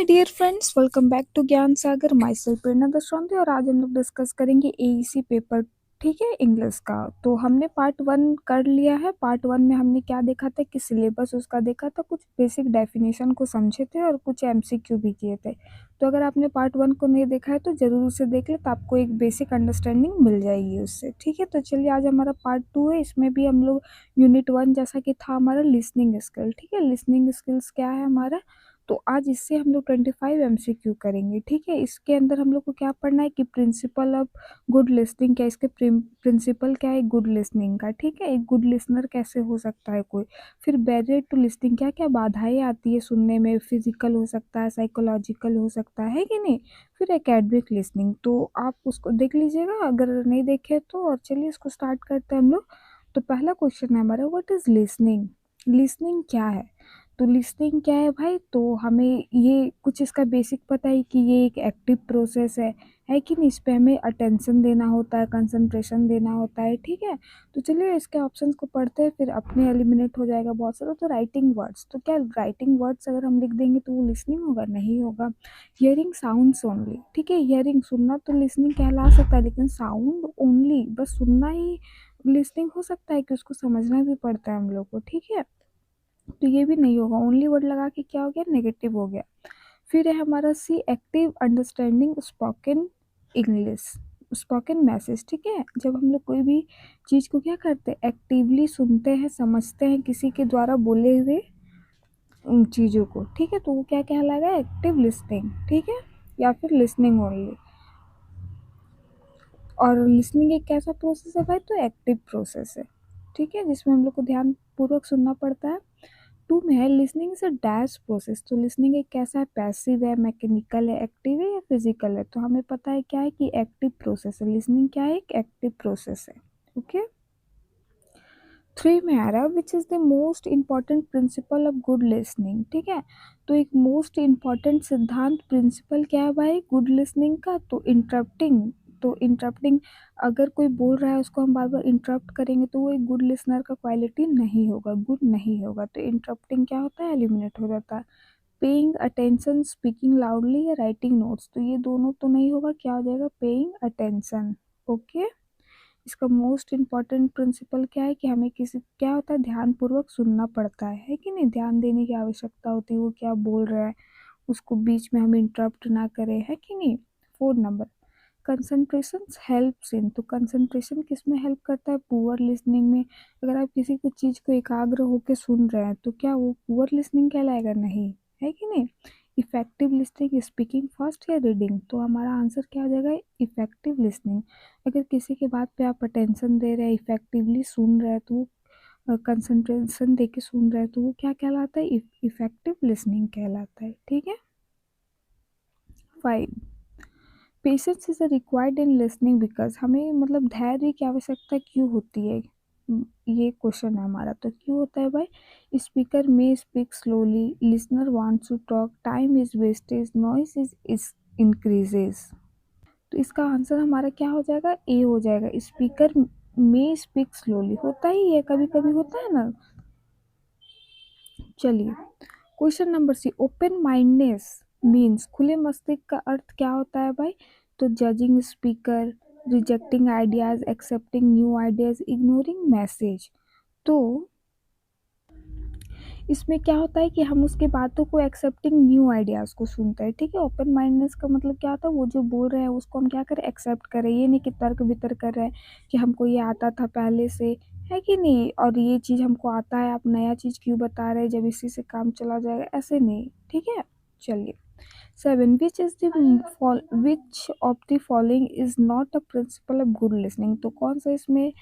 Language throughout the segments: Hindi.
My dear friends, welcome back to Gyan Sagar. My self प्रेरणा दशरंती और आज हम लोग डिस्कस करेंगे एईसी पेपर, ठीक है, इंग्लिश का। तो हमने पार्ट 1 कर लिया है। पार्ट 1 में हमने क्या देखा था कि सिलेबस उसका देखा था, कुछ बेसिक डेफिनेशन को समझे थे और कुछ एमसीक्यू भी किए थे। तो अगर आपने पार्ट 1 को नहीं देखा है तो ज़रूर उसे देख ले, तो आपको एक बेसिक अंडरस्टैंडिंग मिल जाएगी उससे, ठीक है। तो चलिए, आज हमारा पार्ट 2 है। इसमें भी हम लोग यूनिट 1 जैसा कि था हमारा लिसनिंग स्किल, ठीक है। लिसनिंग स्किल्स क्या है हमारा, तो आज इससे हम लोग 25 एमसीक्यू करेंगे, ठीक है। इसके अंदर हम लोग को क्या पढ़ना है कि प्रिंसिपल ऑफ गुड लिसनिंग क्या है, इसके प्रिंसिपल क्या है गुड लिसनिंग का, ठीक है। एक गुड लिसनर कैसे हो सकता है कोई, फिर बैरियर टू लिसनिंग, क्या क्या बाधाएं आती है सुनने में, फिजिकल हो सकता है, साइकोलॉजिकल हो सकता है कि नहीं, फिर एकेडमिक लिसनिंग। तो आप उसको देख लीजिएगा अगर नहीं देखे तो। और चलिए इसको स्टार्ट करते हैं हम लोग। तो पहला क्वेश्चन है हमारा, व्हाट इज लिसनिंग। लिसनिंग क्या है, तो लिसनिंग क्या है भाई, तो हमें ये कुछ इसका बेसिक पता है कि ये एक एक्टिव प्रोसेस है कि नहीं। इस पे हमें अटेंशन देना होता है, कंसंट्रेशन देना होता है, ठीक है। तो चलिए इसके ऑप्शंस को पढ़ते हैं, फिर अपने एलिमिनेट हो जाएगा बहुत सारा। तो राइटिंग वर्ड्स, तो क्या राइटिंग वर्ड्स अगर हम लिख देंगे तो वो लिसनिंग होगा, नहीं होगा। हियरिंग साउंड्स ओनली, ठीक है। हियरिंग सुनना तो लिसनिंग कहला सकता है, लेकिन साउंड ओनली बस सुनना ही लिसनिंग हो सकता है कि उसको समझना भी पड़ता है हम लोग को, ठीक है। तो ये भी नहीं होगा, ओनली वर्ड लगा के क्या हो गया, नेगेटिव हो गया। फिर है हमारा C, active understanding spoken English, spoken message, ठीक है। जब हम लोग कोई भी चीज़ को क्या करते हैं, एक्टिवली सुनते हैं, समझते हैं किसी के द्वारा बोले हुए उन चीज़ों को, ठीक है, तो वो क्या कहलाएगा, एक्टिव लिसनिंग, ठीक है, या फिर लिसनिंग ओनली। और लिसनिंग एक कैसा प्रोसेस है भाई, तो एक्टिव प्रोसेस है, ठीक है, जिसमें हम लोग को ध्यान पूर्वक सुनना पड़ता है। 2 में है listening is a dash process, तो लिसनिंग एक कैसा है, पैसिव है, मैकेनिकल है, एक्टिव है या फिजिकल है। तो हमें पता है क्या है कि एक्टिव प्रोसेस है, लिसनिंग क्या है, एक एक्टिव प्रोसेस है, ओके। 3 में आ रहा है which is the most important principle of good listening, ठीक है। तो एक मोस्ट इम्पॉर्टेंट सिद्धांत प्रिंसिपल क्या है भाई गुड लिसनिंग का, तो इंटरप्टिंग। तो इंटरप्टिंग, अगर कोई बोल रहा है उसको हम बार बार इंटरप्ट करेंगे तो वो एक गुड लिसनर का क्वालिटी नहीं होगा, गुड नहीं होगा। तो इंटरप्टिंग क्या होता है, एलिमिनेट हो जाता है। पेइंग अटेंशन, स्पीकिंग लाउडली या राइटिंग नोट्स, तो ये दोनों तो नहीं होगा, क्या हो जाएगा, पेइंग अटेंशन, ओके। इसका मोस्ट इम्पॉर्टेंट प्रिंसिपल क्या है कि हमें किसी क्या होता है, ध्यानपूर्वक सुनना पड़ता है कि नहीं, ध्यान देने की आवश्यकता होती है, वो क्या बोल रहा है उसको बीच में हम इंटरप्ट ना करें, है कि नहीं। 4 नंबर, कंसंट्रेशन हेल्प्स इन, तो कंसंट्रेशन किस में हेल्प करता है, पुअर लिसनिंग में। अगर आप किसी को चीज़ को एकाग्र होकर सुन रहे हैं तो क्या वो पुअर लिसनिंग कहलाएगा, नहीं, है कि नहीं। इफेक्टिव लिसनिंग, स्पीकिंग फास्ट या रीडिंग, तो हमारा आंसर क्या हो जाएगा, इफेक्टिव लिसनिंग। अगर किसी के बात पे आप अटेंशन दे रहे हैं, इफेक्टिवली सुन रहे हैं, तो कंसंट्रेशन दे के सुन रहे हैं, तो वो क्या कहलाता है, इफेक्टिव लिसनिंग कहलाता है, ठीक है। 5, patience is required in listening because, हमें मतलब धैर्य की आवश्यकता क्यों होती है, ये क्वेश्चन है हमारा। तो क्यों होता है भाई, स्पीकर में speak slowly, listener wants to talk, time is wastage, noise is increases. तो इसका आंसर हमारा क्या हो जाएगा, ए हो जाएगा। स्पीकर में स्पीक स्लोली होता ही है, कभी कभी होता है ना। चलिए, question number C, open mindness means, खुले मस्तिष्क का अर्थ क्या होता है भाई, तो judging speaker, rejecting ideas, accepting new ideas, ignoring message. तो इसमें क्या होता है कि हम उसके बातों को, एक्सेप्टिंग न्यू आइडियाज़ को सुनते हैं, ठीक है। ओपन माइंडनेस का मतलब क्या होता है, वो जो बोल रहे हैं उसको हम क्या करें, एक्सेप्ट करें। ये नहीं कि तर्क वितर्क कर रहे हैं कि हमको ये आता था पहले से, है कि नहीं, और ये चीज़ हमको आता है, आप नया चीज़ क्यों बता रहे हैं जब इसी से काम चला जाएगा, ऐसे नहीं, ठीक है। चलिए, 7, which of the following is not a principle of good listening, तो कौन सा इसमें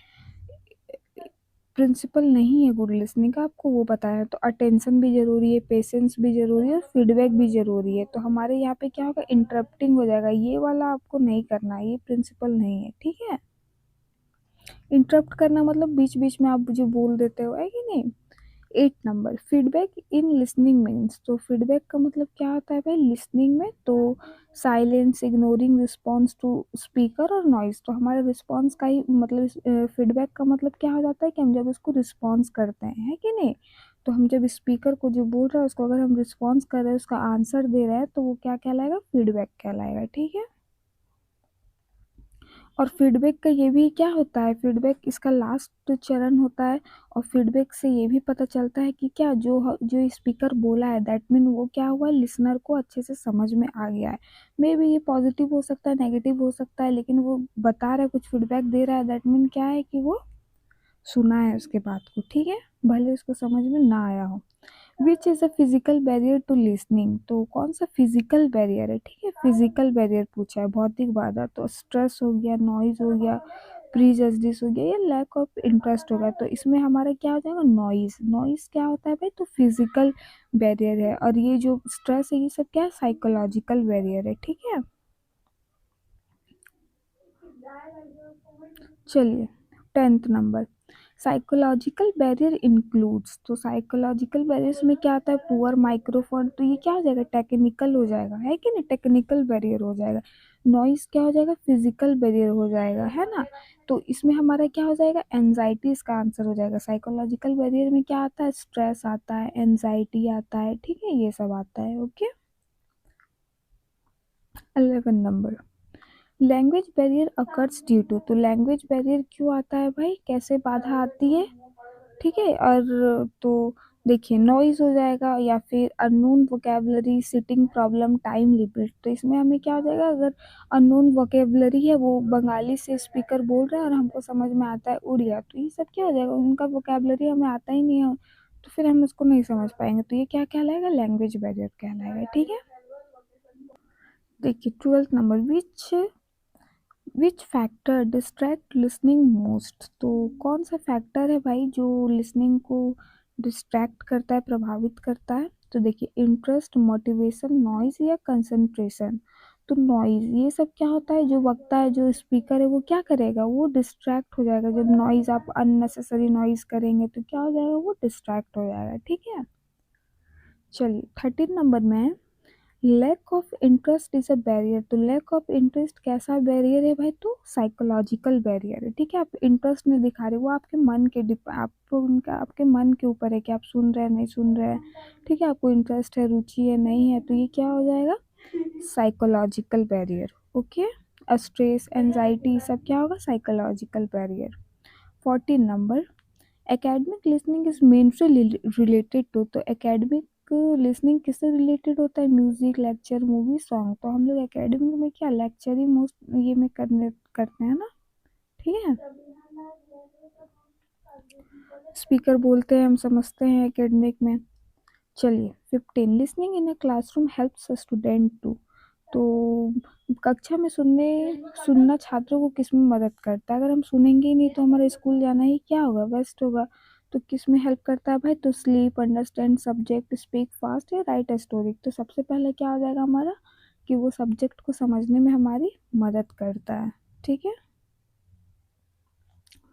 प्रिंसिपल नहीं है गुड लिसनिंग का, आपको वो बताया है। तो अटेंशन भी जरूरी है, पेशेंस भी जरूरी है, और फीडबैक भी जरूरी है। तो हमारे यहाँ पे क्या होगा, इंटरप्टिंग हो जाएगा, ये वाला आपको नहीं करना है, ये प्रिंसिपल नहीं है, ठीक है। इंटरप्ट करना मतलब बीच बीच में आप जो बोल देते हो, है कि नहीं। 8 number, feedback in listening means, तो फीडबैक का मतलब क्या होता है भाई लिसनिंग में, तो silence, ignoring response to speaker और नॉइस। तो हमारे रिस्पॉन्स का ही मतलब, फीडबैक का मतलब क्या हो जाता है कि हम जब उसको रिस्पॉन्स करते हैं, है कि नहीं। तो हम जब स्पीकर को जो बोल रहा है उसको अगर हम रिस्पॉन्स कर रहे हैं, उसका आंसर दे रहा है, तो वो क्या कहलाएगा? फीडबैक कहलाएगा। ठीक है। और फीडबैक का ये भी क्या होता है, फीडबैक इसका लास्ट चरण होता है। और फीडबैक से ये भी पता चलता है कि क्या जो स्पीकर बोला है, दैट मीन वो क्या हुआ, लिसनर को अच्छे से समझ में आ गया है। मे बी ये पॉजिटिव हो सकता है, नेगेटिव हो सकता है, लेकिन वो बता रहा है, कुछ फीडबैक दे रहा है, दैट मीन क्या है कि वो सुना है उसके बात को। ठीक है, भले उसको समझ में ना आया हो। Which is a physical barrier to listening, तो कौन सा फिजिकल बैरियर है? ठीक है, फिजिकल बैरियर पूछा है, भौतिक बाधा। तो स्ट्रेस हो गया, नॉइज हो गया, प्रीजडिस हो गया, या लैक ऑफ इंटरेस्ट हो गया। तो इसमें हमारा क्या हो जाएगा? नॉइज। नॉइज क्या होता है भाई? तो फिजिकल बैरियर है। और ये जो स्ट्रेस है, ये सब क्या है? साइकोलॉजिकल बैरियर है। ठीक है। चलिए, 10th number, psychological barrier includes. तो साइकोलॉजिकल बैरियर्स में क्या आता है? Poor microphone. तो ये क्या हो जाएगा? टेक्निकल हो जाएगा, है कि नहीं? टेक्निकल बैरियर हो जाएगा। नॉइस क्या हो जाएगा? फिजिकल बैरियर हो जाएगा, है ना? तो इसमें हमारा क्या हो जाएगा? एंजाइटी इसका आंसर हो जाएगा। साइकोलॉजिकल बैरियर में क्या आता है? स्ट्रेस आता है, एंजाइटी आता है, ठीक है, ये सब आता है। Okay. 11 number, language barrier occurs due to. तो लैंग्वेज बैरियर क्यों आता है भाई? कैसे बाधा आती है? ठीक है। और तो देखिए, नॉइज हो जाएगा, या फिर unknown vocabulary, sitting problem, time limit. तो इसमें हमें क्या हो जाएगा? अगर अननोन वोकेबलरी है, वो बंगाली से स्पीकर बोल रहा है और हमको समझ में आता है उड़िया, तो ये सब क्या हो जाएगा? उनका वोकेबलरी हमें आता ही नहीं है, तो फिर हम उसको नहीं समझ पाएंगे। तो ये क्या कहलाएगा? लैंग्वेज बैरियर कहलाएगा। ठीक है। देखिए, 12th number, which factor distract listening most. तो कौन सा फैक्टर है भाई जो लिसनिंग को डिस्ट्रैक्ट करता है, प्रभावित करता है? तो देखिए, इंटरेस्ट, मोटिवेशन, नॉइज, या कंसंट्रेशन। तो नॉइज, ये सब क्या होता है? जो वक्ता है, जो स्पीकर है, वो क्या करेगा? वो डिस्ट्रैक्ट हो जाएगा। जब नॉइज, आप अननेसेसरी नॉइज करेंगे तो क्या हो जाएगा? वो डिस्ट्रैक्ट हो जाएगा। ठीक है। चलिए, 13 नंबर में, lack of interest is a barrier. तो लैक ऑफ इंटरेस्ट कैसा बैरियर है भाई? तो साइकोलॉजिकल बैरियर है। ठीक है, आप इंटरेस्ट नहीं दिखा रहे, वो आपके मन के आपको उनका आपके मन के ऊपर है कि आप सुन रहे हैं, नहीं सुन रहे हैं। ठीक है, आपको इंटरेस्ट है, रुचि है, नहीं है, तो ये क्या हो जाएगा? Psychological barrier. Okay. Stress, anxiety, सब क्या होगा? Psychological barrier. 14 number, academic listening is mainly related to. तो एकेडमिक लिसनिंग किससे रिलेटेड होता है? Music, lecture, movie, song. तो हम लोग एकेडमिक में क्या लेक्चर ही मोस्ट ये में करते हैं ना। ठीक है, स्पीकर बोलते हैं, हम समझते हैं एकेडमिक में। चलिए, 15, listening in a classroom helps student to. तो कक्षा में सुनना छात्रों को किस में मदद करता है? अगर हम सुनेंगे ही नहीं तो हमारा स्कूल जाना ही क्या होगा? वेस्ट होगा। तो किस में हेल्प करता है भाई? तो sleep, understand subject, speak fast, या राइट स्टोरी। तो सबसे पहले क्या हो जाएगा हमारा? कि वो सब्जेक्ट को समझने में हमारी मदद करता है। ठीक है।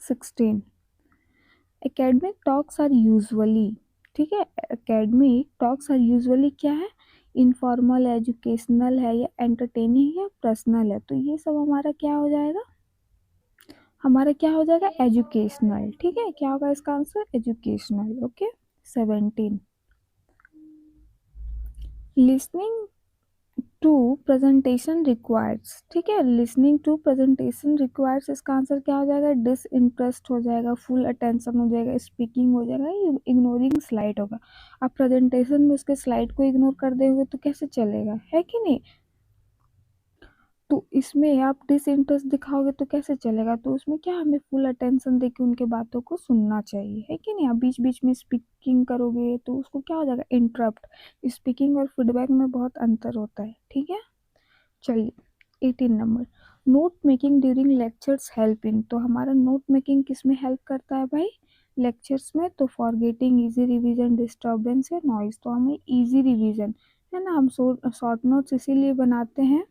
16, एकेडमिक टॉक्स आर यूजुअली। ठीक है, एकेडमिक टॉक्स आर यूजुअली क्या है? इनफॉर्मल, एजुकेशनल है, या एंटरटेनिंग, या पर्सनल है। तो ये सब हमारा क्या हो जाएगा? हमारा क्या हो जाएगा? एजुकेशनल। ठीक है, क्या होगा इसका answer? Educational. Okay. 17, listening to presentation requires. ठीक है, लिसनिंग टू प्रेजेंटेशन रिक्वायर्स, इसका आंसर क्या हो जाएगा? डिसइंटरेस्ट हो जाएगा, फुल अटेंशन हो जाएगा, स्पीकिंग हो जाएगा, इग्नोरिंग स्लाइड होगा। आप प्रेजेंटेशन में उसके स्लाइड को इग्नोर कर देंगे तो कैसे चलेगा, है कि नहीं? तो इसमें आप डिसइंटरेस्ट दिखाओगे तो कैसे चलेगा? तो उसमें क्या, हमें फुल अटेंशन देके उनके बातों को सुनना चाहिए, है कि नहीं? आप बीच बीच में स्पीकिंग करोगे तो उसको क्या हो जाएगा? इंटरप्ट। स्पीकिंग और फीडबैक में बहुत अंतर होता है। ठीक है। चलिए, 18 number, note making during lectures help in. तो हमारा नोट मेकिंग किस में हेल्प करता है भाई? लेक्चर्स में। तो फॉरगेटिंग, इजी रिवीजन, डिस्टर्बेंस, या नॉइज। तो हमें इजी रिवीजन, है ना, हम शॉर्ट नोट्स इसीलिए बनाते हैं।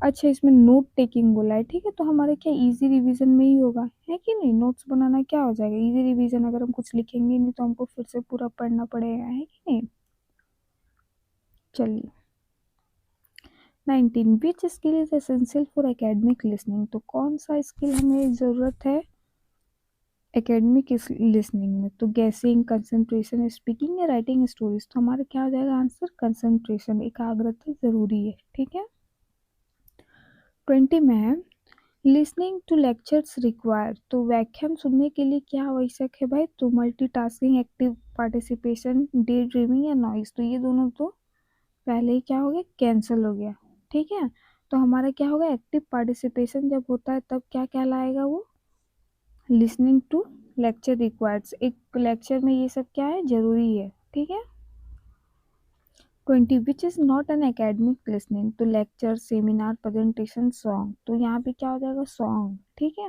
अच्छा, इसमें नोट टेकिंग बोला है, ठीक है, तो हमारे क्या इजी रिवीजन में ही होगा, है कि नहीं? नोट्स बनाना क्या हो जाएगा? Easy revision. अगर हम कुछ लिखेंगे नहीं तो हमको फिर से पूरा पढ़ना पड़ेगा, है कि नहीं? चलिए, 19, which skill is essential for academic listening. तो कौन सा स्किल हमें ज़रूरत है एकेडमिक लिसनिंग में तो गैसिंग, कंसंट्रेशन, स्पीकिंग या राइटिंग स्टोरीज, तो हमारा क्या हो जाएगा आंसर, कंसंट्रेशन, एकाग्रता जरूरी है, ठीक है। 20 में है लिसनिंग टू लेक्चर्स रिक्वायर, तो व्याख्यान सुनने के लिए क्या आवश्यक है भाई, तो multitasking, active participation, day dreaming या नॉइज, तो ये दोनों तो पहले ही क्या हो गया, कैंसिल हो गया, ठीक है। तो हमारा क्या होगा, एक्टिव पार्टिसिपेशन जब होता है तब क्या कहलाएगा वो, लिसनिंग टू लेक्चर रिक्वायर्स, एक लेक्चर में ये सब क्या है, जरूरी है, ठीक है। 20 which is not an academic listening, तो लेक्चर, सेमिनार, प्रेजेंटेशन, सॉन्ग, तो यहाँ पे क्या हो जाएगा, सॉन्ग, ठीक है।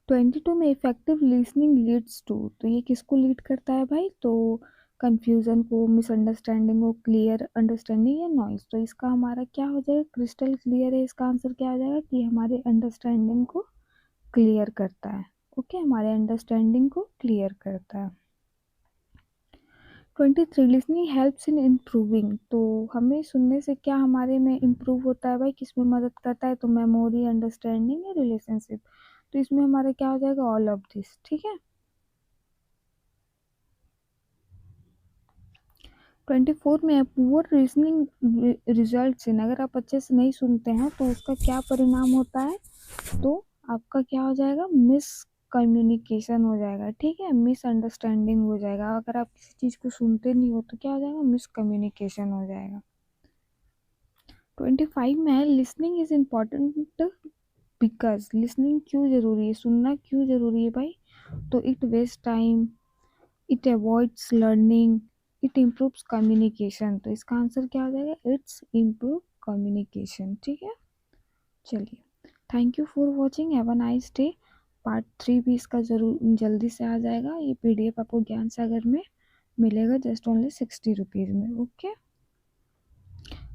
22 में इफेक्टिव लिसनिंग लीड्स टू, तो ये किसको लीड करता है भाई, तो कंफ्यूजन को, मिसअंडरस्टैंडिंग को, क्लियर अंडरस्टैंडिंग या नॉइस, तो इसका हमारा क्या हो जाएगा, क्रिस्टल क्लियर है, इसका आंसर क्या हो जाएगा कि हमारे अंडरस्टैंडिंग को क्लियर करता है, ओके, हमारे अंडरस्टैंडिंग को क्लियर करता है। 23 लिसनिंग हेल्प्स इन इम्प्रूविंग, तो हमें सुनने से क्या हमारे में इम्प्रूव होता है भाई, किसमें मदद करता है, तो मेमोरी, अंडरस्टैंडिंग या रिलेशनशिप, तो इसमें हमारा क्या हो जाएगा, ऑल ऑफ दिस, ठीक है। 24 में पुअर रीजनिंग रिजल्ट इन, अगर आप अच्छे से नहीं सुनते हैं तो उसका क्या परिणाम होता है, तो आपका क्या हो जाएगा, मिस कम्युनिकेशन हो जाएगा, ठीक है, मिसअंडरस्टैंडिंग हो जाएगा, अगर आप किसी चीज़ को सुनते नहीं हो तो क्या हो जाएगा, मिस कम्युनिकेशन हो जाएगा। 25 में है listening is important because, listening क्यों जरूरी है, सुनना क्यों जरूरी है भाई, तो it waste time, it avoids learning, it improves communication, तो इसका आंसर क्या हो जाएगा, इट्स इम्प्रूव कम्युनिकेशन, ठीक है। चलिए, thank you for watching, have a nice day. Part 3 भी इसका जरूर जल्दी से आ जाएगा, ये PDF आपको ज्ञान सागर में मिलेगा जस्ट ओनली 60 रुपीज़ में, okay.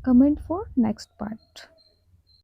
Comment for next part.